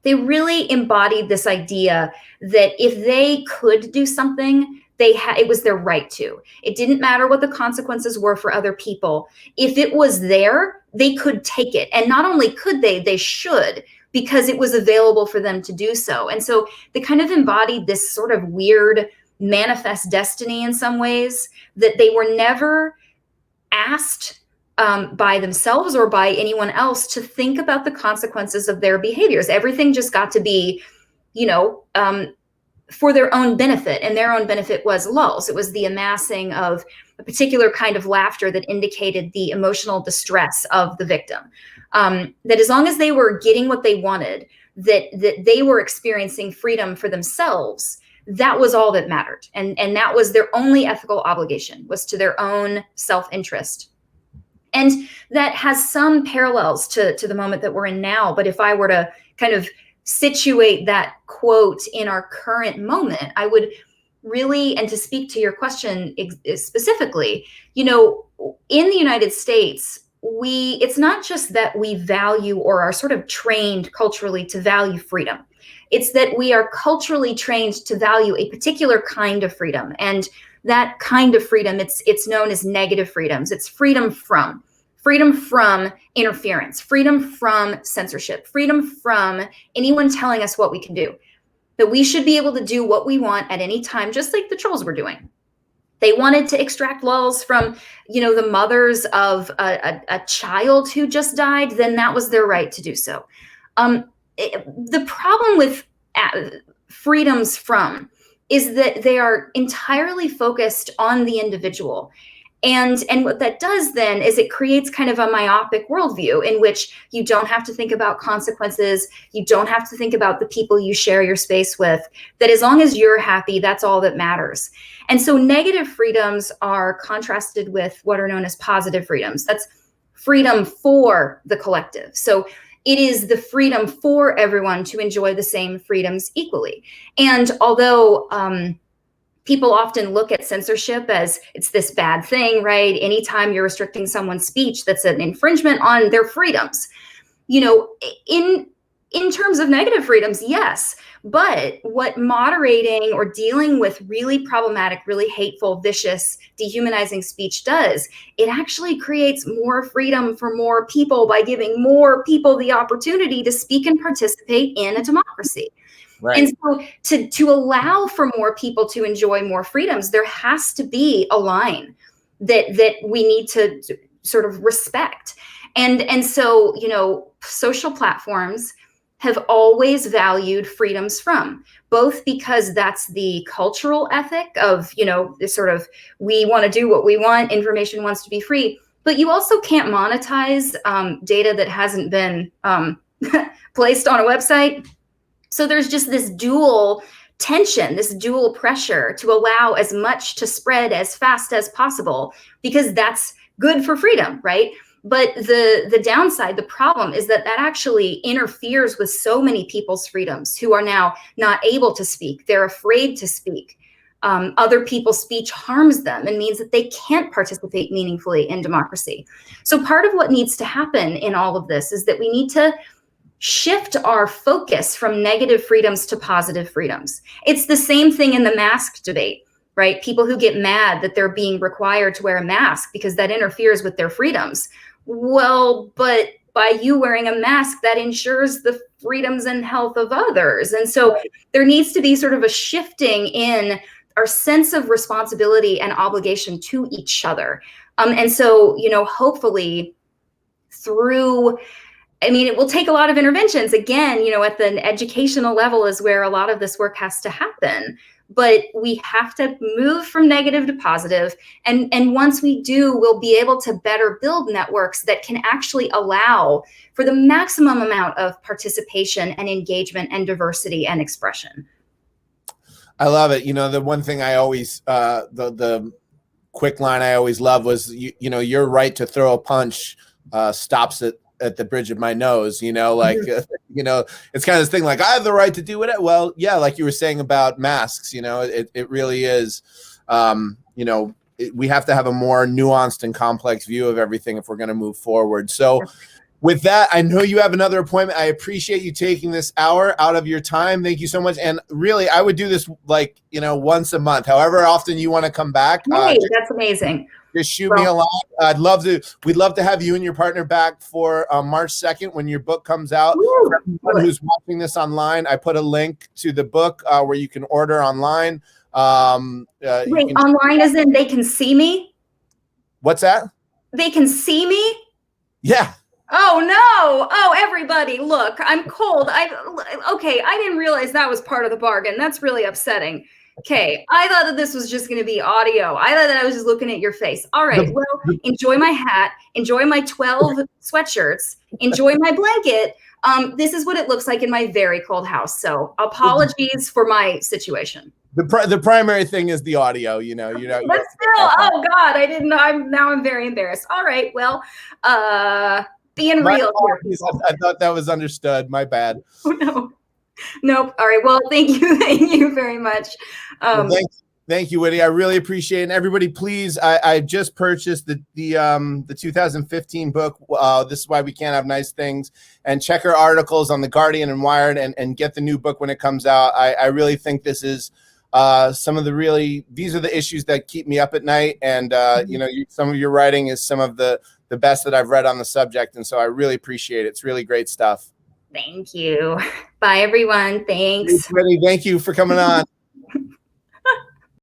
they really embodied this idea that if they could do something, it was their right to. It didn't matter what the consequences were for other people. If it was there, they could take it. And not only could they should, because it was available for them to do so. And so they kind of embodied this sort of weird manifest destiny in some ways, that they were never asked by themselves or by anyone else to think about the consequences of their behaviors. Everything just got to be, for their own benefit, and their own benefit was lulz. It was the amassing of a particular kind of laughter that indicated the emotional distress of the victim. That as long as they were getting what they wanted, that they were experiencing freedom for themselves, that was all that mattered. And that was their only ethical obligation, was to their own self-interest. And that has some parallels to the moment that we're in now. But if I were to kind of situate that quote in our current moment, I would really, and to speak to your question specifically, in the United States, it's not just that we value or are sort of trained culturally to value freedom. It's that we are culturally trained to value a particular kind of freedom. And that kind of freedom, it's known as negative freedoms. It's freedom from interference, freedom from censorship, freedom from anyone telling us what we can do. That we should be able to do what we want at any time, just like the trolls were doing. They wanted to extract lulz from, the mothers of a child who just died, then that was their right to do so. The problem with freedoms from is that they are entirely focused on the individual. And what that does then is it creates kind of a myopic worldview in which you don't have to think about consequences. You don't have to think about the people you share your space with, that as long as you're happy, that's all that matters. And so negative freedoms are contrasted with what are known as positive freedoms. That's freedom for the collective. So it is the freedom for everyone to enjoy the same freedoms equally. And although people often look at censorship as it's this bad thing, right? Anytime you're restricting someone's speech, that's an infringement on their freedoms. You know, in terms of negative freedoms, yes. But what moderating or dealing with really problematic, really hateful, vicious, dehumanizing speech does, it actually creates more freedom for more people by giving more people the opportunity to speak and participate in a democracy. Right. And so to allow for more people to enjoy more freedoms, there has to be a line that we need to sort of respect. And so, you know, social platforms have always valued freedoms from, both because that's the cultural ethic of, you know, this sort of, we want to do what we want, information wants to be free, but you also can't monetize data that hasn't been placed on a website. So there's just this dual tension, this dual pressure to allow as much to spread as fast as possible, because that's good for freedom, right? But the downside, the problem is that actually interferes with so many people's freedoms who are now not able to speak. They're afraid to speak. Other people's speech harms them and means that they can't participate meaningfully in democracy. So part of what needs to happen in all of this is that we need to shift our focus from negative freedoms to positive freedoms. It's the same thing in the mask debate, right? People who get mad that they're being required to wear a mask because that interferes with their freedoms. Well, but by you wearing a mask, that ensures the freedoms and health of others. And so there needs to be sort of a shifting in our sense of responsibility and obligation to each other. And so, you know, hopefully through, I mean, it will take a lot of interventions. Again, you know, at the educational level is where a lot of this work has to happen. But we have to move from negative to positive. And once we do, we'll be able to better build networks that can actually allow for the maximum amount of participation and engagement and diversity and expression. I love it. You know, the one thing I always, the quick line I always love was, you know, your right to throw a punch stops at the bridge of my nose, you know, like, you know, it's kind of this thing like, I have the right to do it. Well, yeah, like you were saying about masks, you know, it really is, you know, we have to have a more nuanced and complex view of everything if we're going to move forward. So with that, I know you have another appointment. I appreciate you taking this hour out of your time. Thank you so much. And really, I would do this like, you know, once a month, however often you want to come back. Hey, that's amazing. Just shoot me a line. We'd love to have you and your partner back for March 2nd when your book comes out. Woo! For everyone who's watching this online, I put a link to the book where you can order online. Wait, online as in they can see me? What's that? They can see me? Yeah. Oh no! Oh, everybody, look, I'm cold. Okay, I didn't realize that was part of the bargain. That's really upsetting. Okay, I thought that this was just going to be audio. I thought that I was just looking at your face. All right, well, enjoy my hat, enjoy my 12 sweatshirts, enjoy my blanket. This is what it looks like in my very cold house. So apologies for my situation. The primary thing is the audio, you know. But still, oh God, I didn't know. I'm very embarrassed. All right, well, being real here. I thought that was understood. My bad. Oh no. Nope. All right. Well, thank you very much. Well, thank you, Whitney. I really appreciate it. And everybody, please, I just purchased the 2015 book. This is why we can't have nice things. And check our articles on The Guardian and Wired, and get the new book when it comes out. I really think this is some of these are the issues that keep me up at night. And you know, some of your writing is some of the best that I've read on the subject. And so I really appreciate it. It's really great stuff. Thank you. Bye, everyone. Thanks. Thank you for coming on.